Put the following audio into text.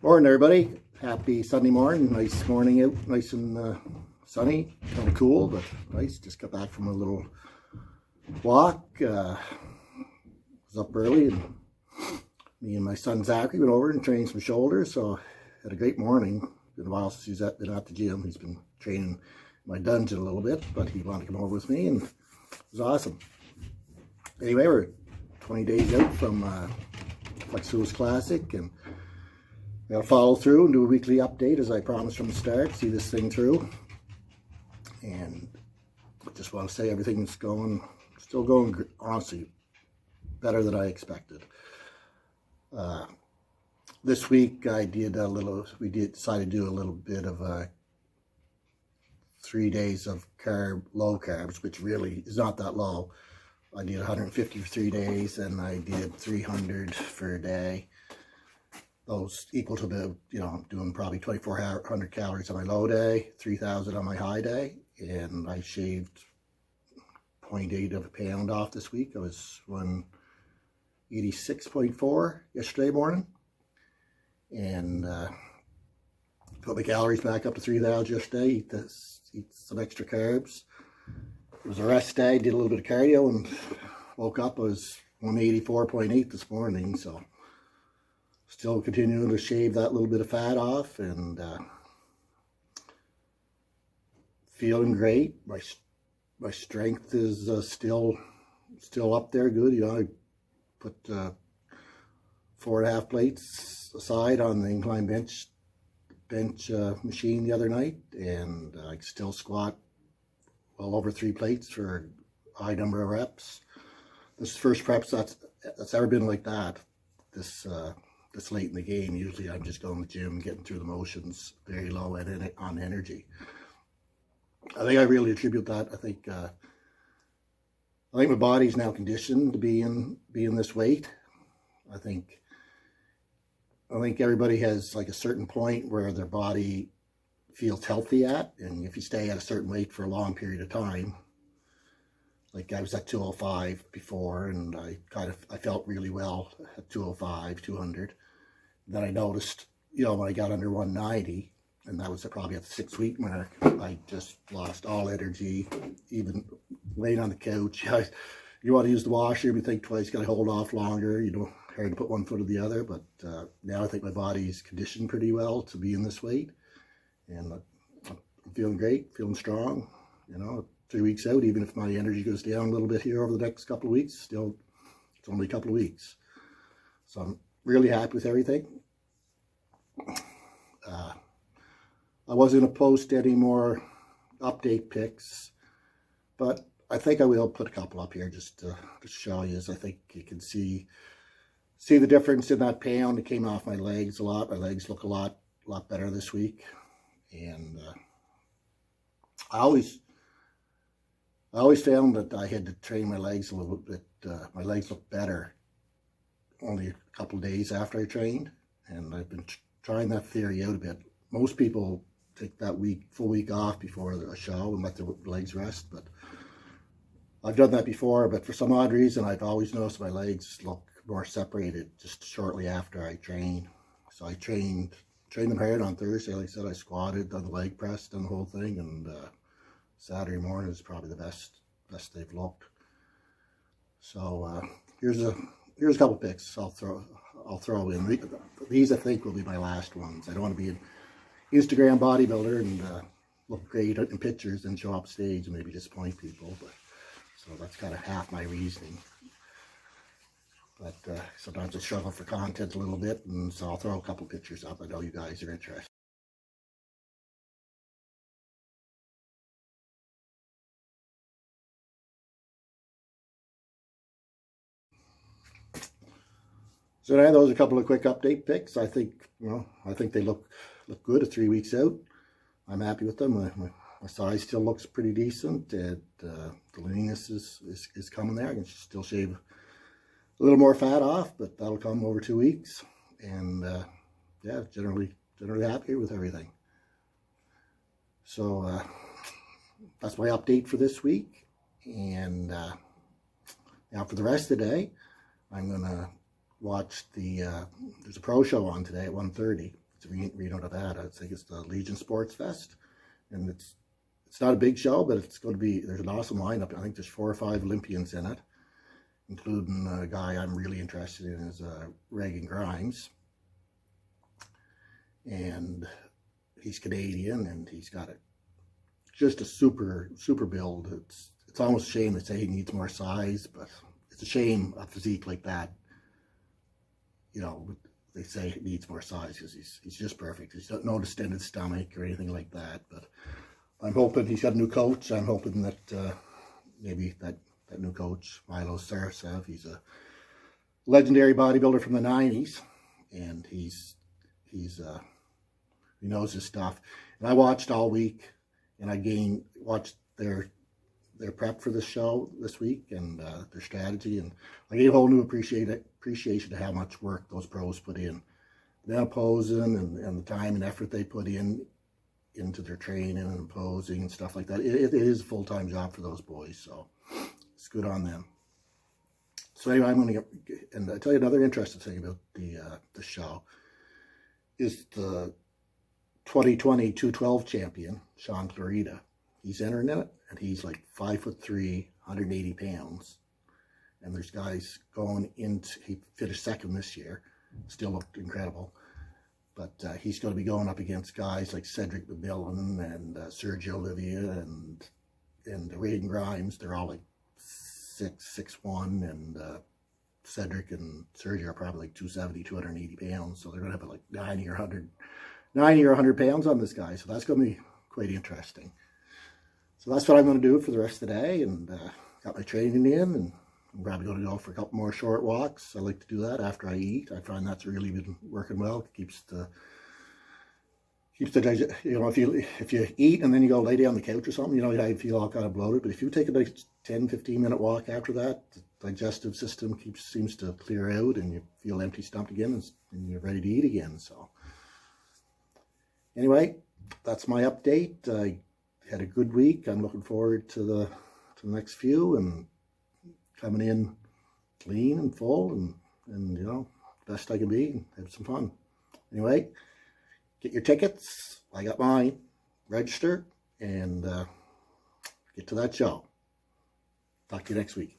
Morning, everybody. Happy Sunday morning. Nice morning out, nice and sunny. Kind of cool, but nice. Just got back from a little walk. Was up early, and me and my son Zachary went over and trained some shoulders. So had a great morning. Been a while since he's been at the gym. He's been training my dungeon a little bit, but he wanted to come over with me, and it was awesome. Anyway, we're 20 days out from Flexuous Classic, and we gotta follow through and do a weekly update as I promised from the start. See this thing through, and I just want to say everything's still going honestly better than I expected. This week we decided to do a little bit of 3 days of low carbs, which really is not that low. I did 150 for 3 days, and I did 300 for a day. Those equal to the, I'm doing probably 2,400 calories on my low day, 3,000 on my high day, and I shaved 0.8 of a pound off this week. I was 186.4 yesterday morning, and put my calories back up to 3,000 yesterday. Eat some extra carbs. It was a rest day, did a little bit of cardio, and woke up. I was 184.8 this morning, so still continuing to shave that little bit of fat off, and feeling great. My strength is still up there good. I put 4.5 plates aside on the incline bench machine the other night, and I still squat well over 3 plates for a high number of reps. This is the first preps that's ever been like that. This late in the game. Usually I'm just going to the gym, getting through the motions, very low on energy. I think I really attribute that. I think my body's now conditioned to be in this weight. I think everybody has like a certain point where their body feels healthy at, and if you stay at a certain weight for a long period of time, like I was at 205 before, and I felt really well at 205, 200. Then I noticed, when I got under 190, and that was probably at the 6-week mark, I just lost all energy, even laying on the couch. You want to use the washroom, you think twice, got to hold off longer, hard to put one foot or the other, but now I think my body's conditioned pretty well to be in this weight, and I'm feeling great, feeling strong, 3 weeks out, even if my energy goes down a little bit here over the next couple of weeks, still, it's only a couple of weeks. So I'm really happy with everything. I wasn't going to post any more update pics, but I think I will put a couple up here just to show you. I think you can see the difference in that pound. It came off my legs a lot. My legs look a lot better this week, and I always found that I had to train my legs a little bit. My legs look better only a couple of days after I trained, and I've been trying that theory out a bit. Most people take that full week off before a show and let their legs rest, but I've done that before, but for some odd reason I've always noticed my legs look more separated just shortly after I train. So I trained them hard on Thursday. Like I said, I squatted, done the leg press, done the whole thing, and Saturday morning is probably the best they've looked. So here's a couple pics I'll throw in. These I think will be my last ones. I don't want to be an Instagram bodybuilder and look great in pictures and show up stage and maybe disappoint people. But so that's kind of half my reasoning. But sometimes I struggle for content a little bit, and so I'll throw a couple pictures up. I know you guys are interested. So now those are a couple of quick update pics. I think they look good at 3 weeks out. I'm happy with them. My size still looks pretty decent, and the leanness is coming there. I can still shave a little more fat off, but that'll come over 2 weeks. And yeah, generally happy with everything. So that's my update for this week. And now for the rest of the day, I'm gonna watch there's a pro show on today at 1:30. to Reno, Nevada. I think it's the Legion Sports Fest, and it's not a big show, but it's going to be, there's an awesome lineup. I think there's 4 or 5 Olympians in it, including a guy I'm really interested in is Regan Grimes, and he's Canadian, and he's got just a super build. It's almost a shame to say he needs more size, but it's a shame a physique like that, you know, they say he needs more size because he's just perfect. He's got no distended stomach or anything like that. But I'm hoping he's got a new coach. I'm hoping that maybe that new coach, Milo Sarcev, he's a legendary bodybuilder from the 90s, and he knows his stuff. And I watched all week, and I watched their prep for the show this week, and their strategy, and I gave a whole new appreciation to how much work those pros put in, them posing and the time and effort they put into their training and posing and stuff like that. It is a full-time job for those boys, so it's good on them. So anyway, I'm going to get, and I'll tell you another interesting thing about the show is the 2020 212 champion, Sean Clarita. He's entering it, and he's like 5'3", 180 pounds. And there's guys going into, he finished second this year, still looked incredible. But he's going to be going up against guys like Cedric McMillan and Sergio Olivier and Regan Grimes. They're all like 6'1", and Cedric and Sergio are probably like 270, 280 pounds. So they're going to have like 90 or 100 pounds on this guy. So that's going to be quite interesting. So that's what I'm going to do for the rest of the day, and got my training in, and I'm probably going to go for a couple more short walks. I like to do that after I eat. I find that's really been working well. It keeps the you know, if you eat and then you go lay down on the couch or something, you know, you feel all kind of bloated. But if you take a nice 10-15 minute walk after that, the digestive system seems to clear out, and you feel empty stomach again, and you're ready to eat again. So anyway, that's my update. I had a good week. I'm looking forward to the next few, and coming in clean and full, and you know, best I can be, and have some fun. Anyway, get your tickets. I got mine. Register and get to that show. Talk to you next week.